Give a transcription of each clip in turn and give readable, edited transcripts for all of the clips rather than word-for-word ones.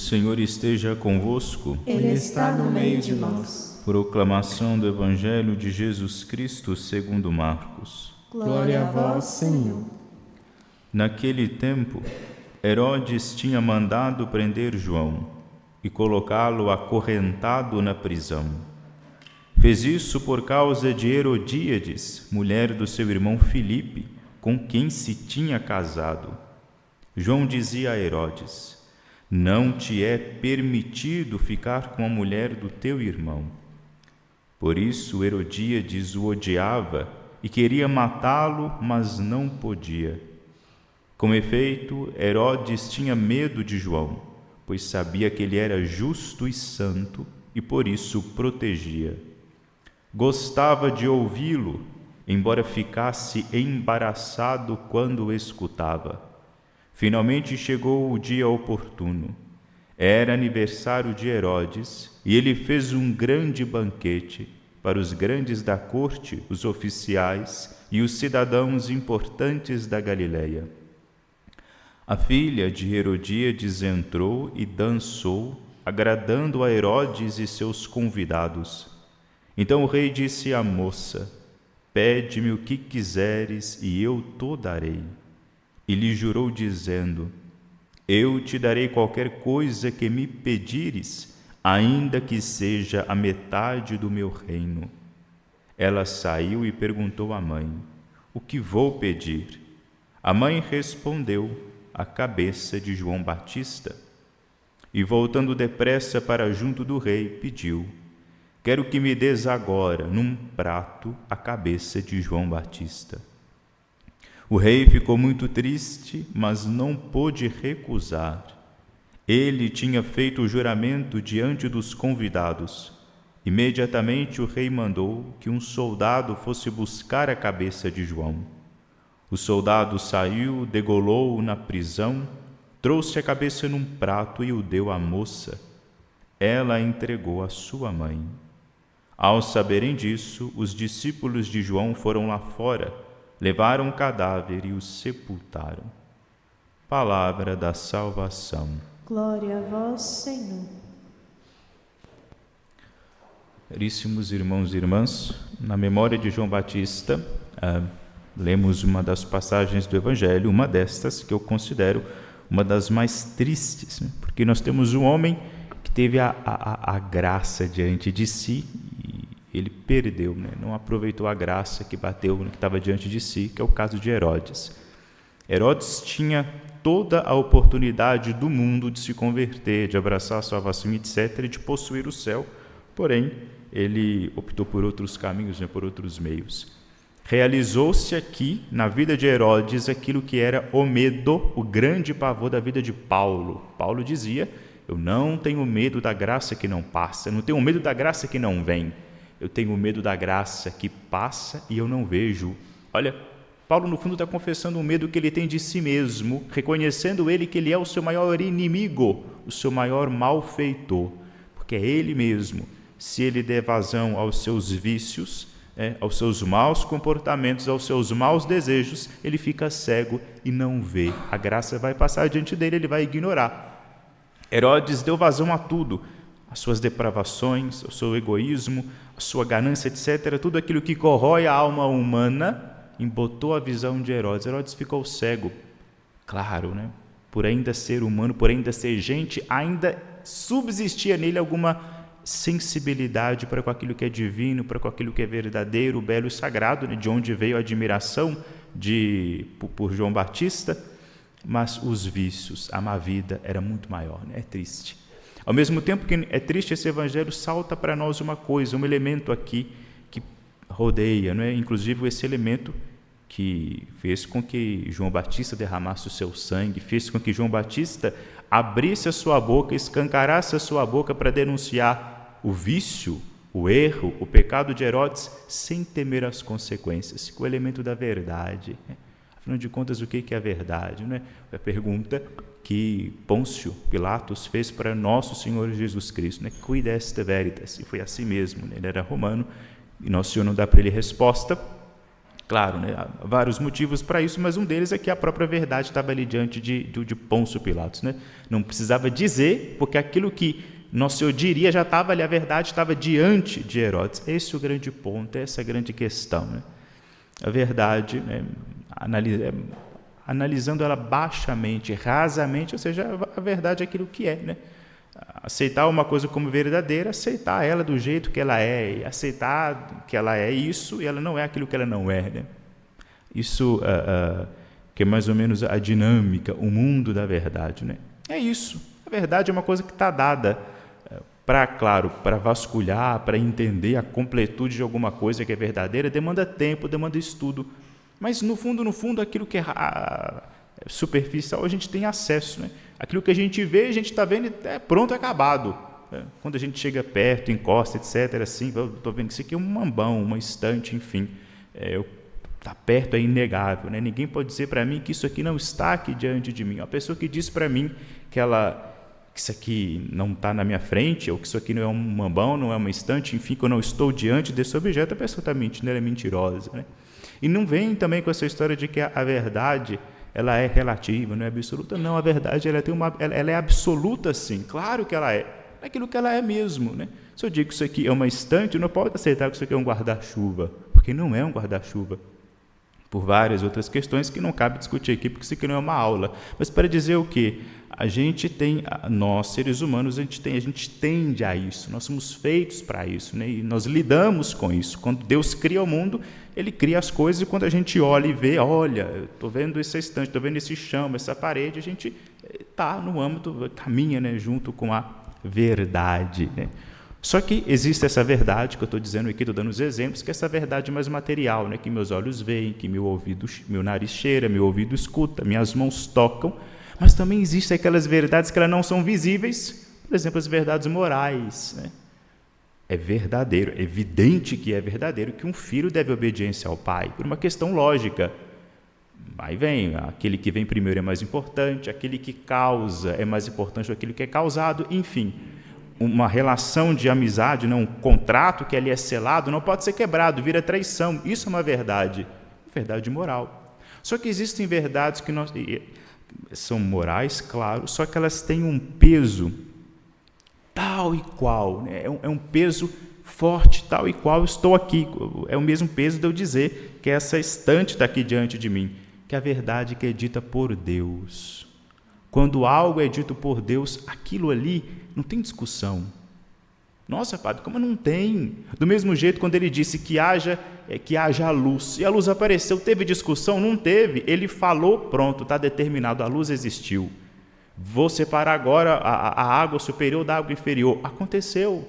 Senhor esteja convosco. Ele está no meio de nós. Proclamação do Evangelho de Jesus Cristo segundo Marcos. Glória a vós, Senhor. Naquele tempo, Herodes tinha mandado prender João e colocá-lo acorrentado na prisão. Fez isso por causa de Herodíades, mulher do seu irmão Filipe, com quem se tinha casado. João dizia a Herodes: não te é permitido ficar com a mulher do teu irmão. Por isso Herodíades o odiava e queria matá-lo, mas não podia. Com efeito, Herodes tinha medo de João, pois sabia que ele era justo e santo e por isso o protegia. Gostava de ouvi-lo, embora ficasse embaraçado quando o escutava. Finalmente chegou o dia oportuno. Era aniversário de Herodes e ele fez um grande banquete para os grandes da corte, os oficiais e os cidadãos importantes da Galileia. A filha de Herodíades entrou e dançou, agradando a Herodes e seus convidados. Então o rei disse à moça: pede-me o que quiseres e eu te darei. E lhe jurou dizendo: eu te darei qualquer coisa que me pedires, ainda que seja a metade do meu reino. Ela saiu e perguntou à mãe: o que vou pedir? A mãe respondeu: a cabeça de João Batista. E voltando depressa para junto do rei, pediu: quero que me des agora, num prato, a cabeça de João Batista. O rei ficou muito triste, mas não pôde recusar. Ele tinha feito o juramento diante dos convidados. Imediatamente o rei mandou que um soldado fosse buscar a cabeça de João. O soldado saiu, degolou-o na prisão, trouxe a cabeça num prato e o deu à moça. Ela a entregou à sua mãe. Ao saberem disso, os discípulos de João foram lá fora, levaram o cadáver e o sepultaram. Palavra da salvação. Glória a vós, Senhor. Caríssimos irmãos e irmãs, na memória de João Batista, lemos uma das passagens do Evangelho, uma destas que eu considero uma das mais tristes, né? Porque nós temos um homem que teve a graça diante de si e ele perdeu, né? Não aproveitou a graça que bateu, que estava diante de si, que é o caso de Herodes. Herodes tinha toda a oportunidade do mundo de se converter, de abraçar a salvação, etc., e de possuir o céu, porém, ele optou por outros caminhos, né? Por outros meios. Realizou-se aqui, na vida de Herodes, aquilo que era o medo, o grande pavor da vida de Paulo. Paulo dizia: eu não tenho medo da graça que não passa, não tenho medo da graça que não vem. Eu tenho medo da graça que passa e eu não vejo. Olha, Paulo no fundo está confessando o medo que ele tem de si mesmo, reconhecendo ele que ele é o seu maior inimigo, o seu maior malfeitor, porque é ele mesmo. Se ele der vazão aos seus vícios, aos seus maus comportamentos, aos seus maus desejos, ele fica cego e não vê. A graça vai passar diante dele, ele vai ignorar. Herodes deu vazão a tudo, as suas depravações, o seu egoísmo, a sua ganância, etc., tudo aquilo que corrói a alma humana, embotou a visão de Herodes. Herodes ficou cego. Claro, né? Por ainda ser humano, por ainda ser gente, ainda subsistia nele alguma sensibilidade para com aquilo que é divino, para com aquilo que é verdadeiro, belo e sagrado, né? De onde veio a admiração por João Batista, mas os vícios, a má vida era muito maior, né? É triste. Ao mesmo tempo que é triste, esse evangelho salta para nós uma coisa, um elemento aqui que rodeia, não é? Inclusive esse elemento que fez com que João Batista derramasse o seu sangue, fez com que João Batista abrisse a sua boca, escancarasse a sua boca para denunciar o vício, o erro, o pecado de Herodes, sem temer as consequências, com o elemento da verdade, né? Afinal de contas, o que é a verdade? Não é? A pergunta que Pôncio Pilatos fez para nosso Senhor Jesus Cristo, né? Quid est veritas? E foi assim mesmo, né? Ele era romano, e nosso Senhor não dá para ele resposta, Claro, né? Há vários motivos para isso, mas um deles é que a própria verdade estava ali diante de Pôncio Pilatos, né? Não precisava dizer, porque aquilo que Nosso Senhor diria já estava ali, a verdade estava diante de Herodes. Esse é o grande ponto, essa é a grande questão, né? A verdade, né? Analisando ela baixamente, rasamente, ou seja, a verdade é aquilo que é, né? Aceitar uma coisa como verdadeira, aceitar ela do jeito que ela é, e aceitar que ela é isso e ela não é aquilo que ela não é, né? Isso que é mais ou menos a dinâmica, o mundo da verdade, né? É isso. A verdade é uma coisa que está dada para vasculhar, para entender a completude de alguma coisa que é verdadeira, demanda tempo, demanda estudo. Mas, no fundo, aquilo que é superficial, a gente tem acesso, né? Aquilo que a gente vê, a gente está vendo, é pronto, acabado. Quando a gente chega perto, encosta, etc., assim, estou vendo que isso aqui é um mambão, uma estante, enfim. Está perto, é inegável, né? Ninguém pode dizer para mim que isso aqui não está aqui diante de mim. A pessoa que diz para mim que isso aqui não está na minha frente, ou que isso aqui não é um mambão, não é uma estante, enfim, que eu não estou diante desse objeto, a pessoa está mentindo, ela é mentirosa, né? E não vem também com essa história de que a verdade ela é relativa, não é absoluta. Não, a verdade ela é absoluta, sim. Claro que ela é aquilo que ela é mesmo, né? Se eu digo que isso aqui é uma estante, eu não posso aceitar que isso aqui é um guarda-chuva, porque não é um guarda-chuva. Por várias outras questões que não cabe discutir aqui, porque isso aqui não é uma aula. Mas para dizer o quê? Nós, seres humanos, a gente tende a isso, nós somos feitos para isso, né? E nós lidamos com isso. Quando Deus cria o mundo, Ele cria as coisas, e quando a gente olha e vê, olha, estou vendo essa estante, estou vendo esse chão, essa parede, a gente está no âmbito, caminha, né, junto com a verdade, né? Só que existe essa verdade que eu estou dizendo aqui, estou dando os exemplos, que é essa verdade mais material, né? Que meus olhos veem, que meu nariz cheira, meu ouvido escuta, minhas mãos tocam, mas também existem aquelas verdades que elas não são visíveis, por exemplo, as verdades morais, né? É verdadeiro, é evidente que é verdadeiro que um filho deve obediência ao pai, por uma questão lógica. Aí vem, aquele que vem primeiro é mais importante, aquele que causa é mais importante do que aquele que é causado, enfim. Uma relação de amizade, um contrato que ali é selado, não pode ser quebrado, vira traição. Isso é uma verdade moral. Só que existem verdades que são morais, claro, só que elas têm um peso tal e qual, né? É um peso forte, tal e qual. Estou aqui, é o mesmo peso de eu dizer que essa estante está aqui diante de mim, que a verdade que é dita por Deus. Quando algo é dito por Deus, aquilo ali não tem discussão. Nossa, padre, como não tem? Do mesmo jeito, quando ele disse que haja a luz, e a luz apareceu, teve discussão? Não teve. Ele falou, pronto, está determinado, a luz existiu. Vou separar agora a água superior da água inferior. Aconteceu.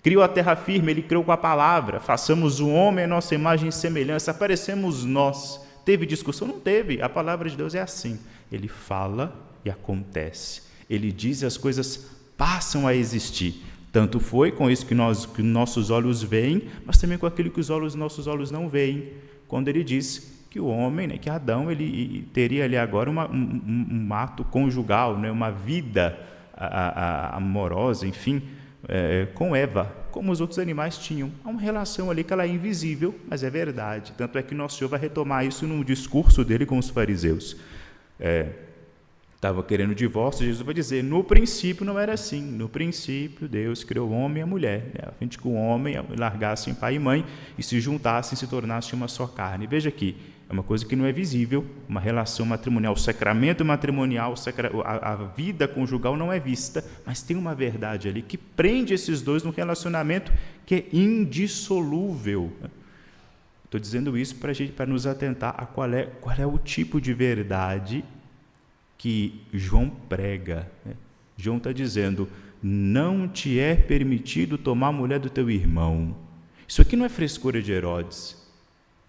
Criou a terra firme, ele criou com a palavra. Façamos o homem a nossa imagem e semelhança. Aparecemos nós. Teve discussão? Não teve. A palavra de Deus é assim. Ele fala e acontece. Ele diz e as coisas passam a existir. Tanto foi com isso que nossos olhos veem, mas também com aquilo que nossos olhos não veem. Quando ele diz que o homem, né, que Adão, ele teria ali agora um ato conjugal, né, uma vida amorosa, enfim, com Eva, como os outros animais tinham. Há uma relação ali que ela é invisível, mas é verdade. Tanto é que Nosso Senhor vai retomar isso num discurso dele com os fariseus. Estava querendo o divórcio, Jesus vai dizer, no princípio não era assim. No princípio, Deus criou o homem e a mulher, né? A fim de que o homem largasse pai e mãe e se juntassem, se tornassem uma só carne. Veja aqui, é uma coisa que não é visível, uma relação matrimonial, o sacramento matrimonial, a vida conjugal não é vista, mas tem uma verdade ali que prende esses dois num relacionamento que é indissolúvel. Estou dizendo isso para nos atentar a qual é o tipo de verdade que João prega, né? João está dizendo, não te é permitido tomar a mulher do teu irmão. Isso aqui não é frescura de Herodes,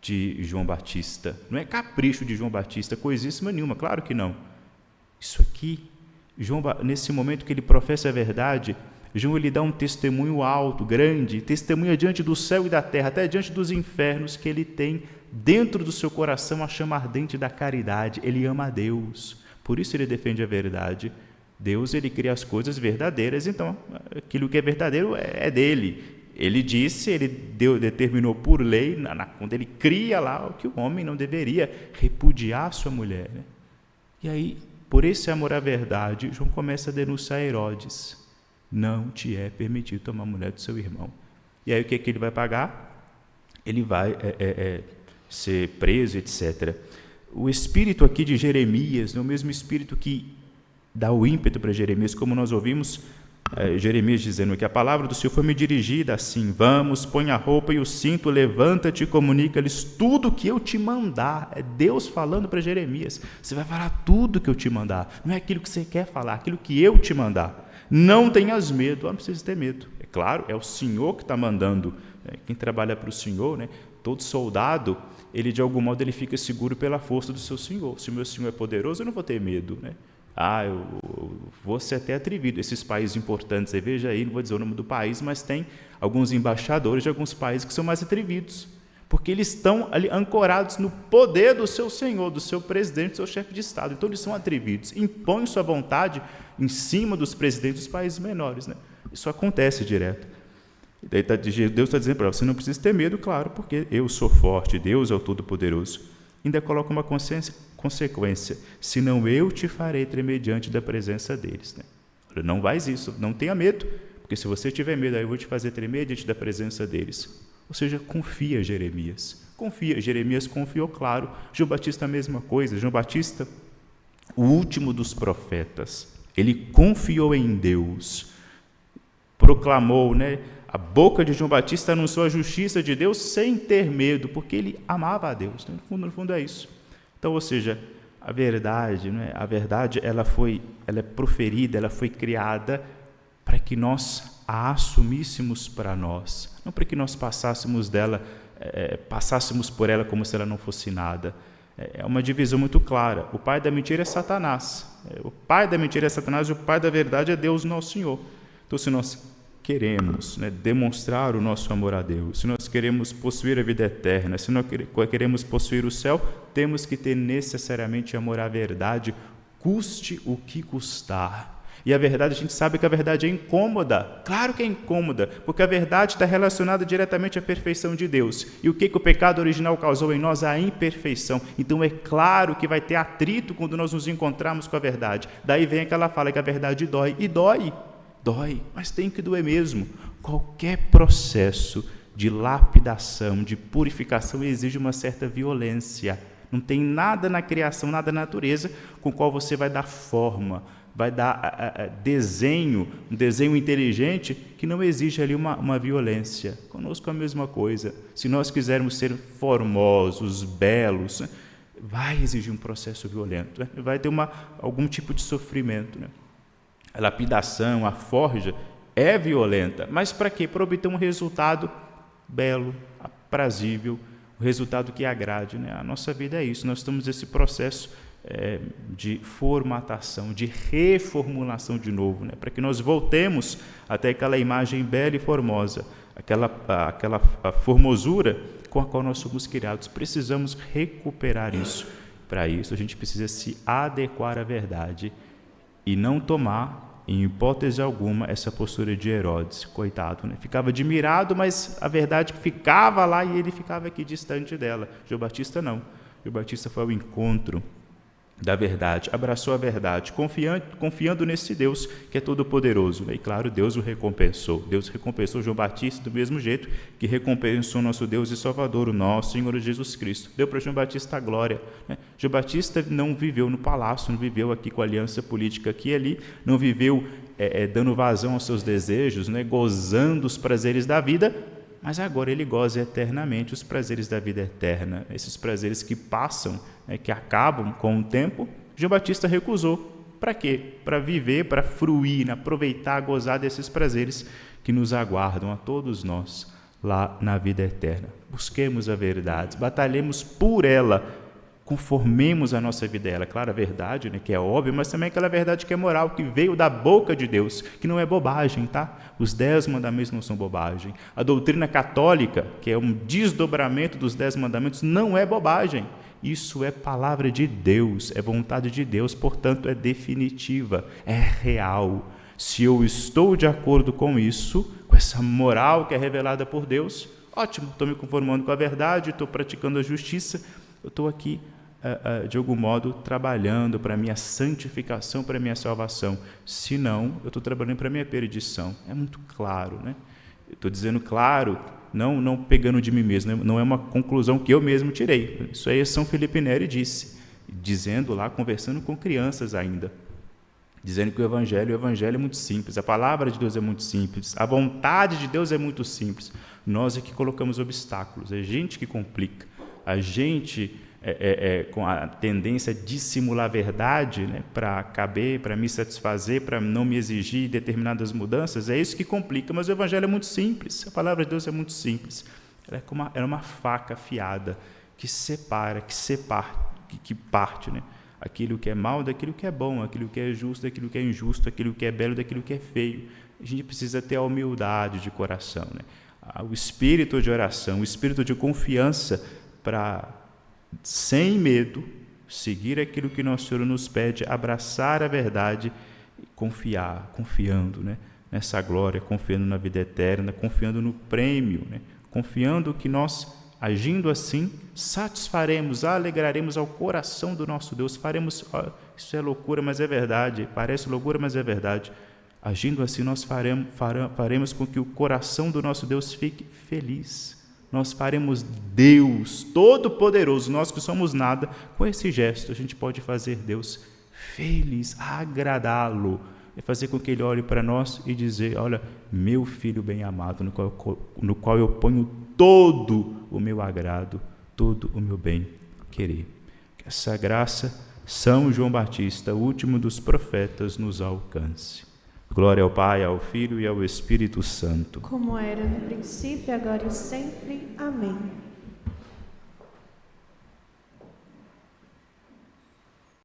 de João Batista, não é capricho de João Batista, coisíssima nenhuma, claro que não. Isso aqui, nesse momento que ele professa a verdade, João ele dá um testemunho alto, grande, testemunha diante do céu e da terra, até diante dos infernos, que ele tem dentro do seu coração a chama ardente da caridade, ele ama a Deus. Por isso ele defende a verdade. Deus, ele cria as coisas verdadeiras, então aquilo que é verdadeiro é dele. ele disse, determinou por lei, quando ele cria lá, que o homem não deveria repudiar sua mulher, né? E aí, por esse amor à verdade, João começa a denunciar Herodes. Não te é permitido tomar a mulher do seu irmão. E aí o que ele vai pagar? Ele vai ser preso, etc. O espírito aqui de Jeremias, é o mesmo espírito que dá o ímpeto para Jeremias, como nós ouvimos Jeremias dizendo que a palavra do Senhor foi me dirigida assim: vamos, põe a roupa e o cinto, levanta-te e comunica-lhes tudo o que eu te mandar. É Deus falando para Jeremias: você vai falar tudo que eu te mandar, não é aquilo que você quer falar, aquilo que eu te mandar. Não tenhas medo. Não precisa ter medo. É claro, é o Senhor que está mandando. Quem trabalha para o Senhor, né? Todo soldado, ele de algum modo ele fica seguro pela força do seu Senhor. Se o meu Senhor é poderoso, eu não vou ter medo, né? Eu vou ser até atrevido. Esses países importantes, aí, veja aí, não vou dizer o nome do país, mas tem alguns embaixadores de alguns países que são mais atrevidos, porque eles estão ali ancorados no poder do seu Senhor, do seu presidente, do seu chefe de Estado. Então eles são atrevidos, impõem sua vontade em cima dos presidentes dos países menores, né? Isso acontece direto. E daí Deus está dizendo para você: não precisa ter medo, claro, porque eu sou forte, Deus é o Todo-Poderoso. Ainda coloca uma consequência: senão eu te farei tremer diante da presença deles, né? Não faz isso, não tenha medo, porque se você tiver medo, aí eu vou te fazer tremer diante da presença deles. Ou seja, confia, Jeremias. Confia. Jeremias confiou, claro. João Batista, a mesma coisa. João Batista, o último dos profetas, ele confiou em Deus. Proclamou, né? A boca de João Batista anunciou a justiça de Deus sem ter medo, porque ele amava a Deus. No fundo é isso. Então, ou seja, a verdade, né? A verdade ela é proferida, ela foi criada para que nós a assumíssemos para nós, não para que nós passássemos por ela como se ela não fosse nada. É uma divisão muito clara. O pai da mentira é Satanás. O pai da mentira é Satanás e o pai da verdade é Deus, nosso Senhor. Então, se nós queremos, né, demonstrar o nosso amor a Deus, se nós queremos possuir a vida eterna, se nós queremos possuir o céu, temos que ter necessariamente amor à verdade, custe o que custar. E a verdade, a gente sabe que a verdade é incômoda. Claro que é incômoda, porque a verdade está relacionada diretamente à perfeição de Deus. E o que o pecado original causou em nós? A imperfeição. Então é claro que vai ter atrito quando nós nos encontrarmos com a verdade. Daí vem aquela fala que a verdade dói. E dói, mas tem que doer mesmo. Qualquer processo de lapidação, de purificação, exige uma certa violência. Não tem nada na criação, nada na natureza com o qual você vai dar forma, vai dar desenho, um desenho inteligente que não exige ali uma violência. Conosco a mesma coisa. Se nós quisermos ser formosos, belos, vai exigir um processo violento, né? Vai ter algum tipo de sofrimento, né? A lapidação, a forja é violenta, mas para quê? Para obter um resultado belo, aprazível, um resultado que agrade, né? A nossa vida é isso, nós estamos nesse processo de formatação, de reformulação de novo, né? Para que nós voltemos até aquela imagem bela e formosa, aquela formosura com a qual nós somos criados. Precisamos recuperar isso. Para isso, a gente precisa se adequar à verdade e não tomar, em hipótese alguma, essa postura de Herodes. Coitado, né? Ficava admirado, mas a verdade ficava lá e ele ficava aqui distante dela. João Batista não. João Batista foi ao encontro da verdade, abraçou a verdade, confiando nesse Deus que é todo-poderoso. E claro, Deus o recompensou. Deus recompensou João Batista do mesmo jeito que recompensou nosso Deus e Salvador, o nosso Senhor Jesus Cristo. Deu para João Batista a glória, né? João Batista não viveu no palácio, não viveu aqui com a aliança política aqui e ali, não viveu dando vazão aos seus desejos, né? Gozando os prazeres da vida, mas agora ele goza eternamente os prazeres da vida eterna, esses prazeres que passam, que acabam com o tempo. João Batista recusou. Para quê? Para viver, para fruir, aproveitar, gozar desses prazeres que nos aguardam a todos nós lá na vida eterna. Busquemos a verdade, batalhemos por ela, conformemos a nossa vida a ela. Claro, a verdade, né, que é óbvio, mas também aquela verdade que é moral, que veio da boca de Deus, que não é bobagem, tá? Os 10 mandamentos não são bobagem. A doutrina católica, que é um desdobramento dos 10 mandamentos, não é bobagem. Isso é palavra de Deus, é vontade de Deus, portanto é definitiva, é real. Se eu estou de acordo com isso, com com essa moral que é revelada por Deus, ótimo, estou me conformando com a verdade, estou praticando a justiça, eu estou aqui, de algum modo, trabalhando para a minha santificação, para a minha salvação. Se não, eu estou trabalhando para a minha perdição. É muito claro, né? Eu estou dizendo claro, não pegando de mim mesmo, não é uma conclusão que eu mesmo tirei. Isso aí São Felipe Neri disse, dizendo lá, conversando com crianças ainda, dizendo que o Evangelho é muito simples, a palavra de Deus é muito simples, a vontade de Deus é muito simples. Nós é que colocamos obstáculos, a gente que complica, a gente com a tendência a dissimular a verdade, né, para caber, para me satisfazer, para não me exigir determinadas mudanças, é isso que complica, mas o Evangelho é muito simples, a palavra de Deus é muito simples, ela é uma faca afiada que separa, que parte, né, aquilo que é mal daquilo que é bom, aquilo que é justo daquilo que é injusto, aquilo que é belo daquilo que é feio. A gente precisa ter a humildade de coração, né? O espírito de oração, o espírito de confiança para, sem medo, seguir aquilo que nosso Senhor nos pede, abraçar a verdade e confiando, né, nessa glória, confiando na vida eterna, confiando no prêmio, né, confiando que nós, agindo assim, satisfaremos, alegraremos ao coração do nosso Deus, faremos, isso é loucura, mas é verdade, parece loucura, mas é verdade, agindo assim nós faremos com que o coração do nosso Deus fique feliz, nós faremos Deus Todo-Poderoso, nós que somos nada, com esse gesto a gente pode fazer Deus feliz, agradá-lo, e fazer com que Ele olhe para nós e dizer, olha, meu Filho bem-amado, no qual eu ponho todo o meu agrado, todo o meu bem-querer. Que essa graça, São João Batista, último dos profetas, nos alcance. Glória ao Pai, ao Filho e ao Espírito Santo. Como era no princípio, agora e sempre. Amém.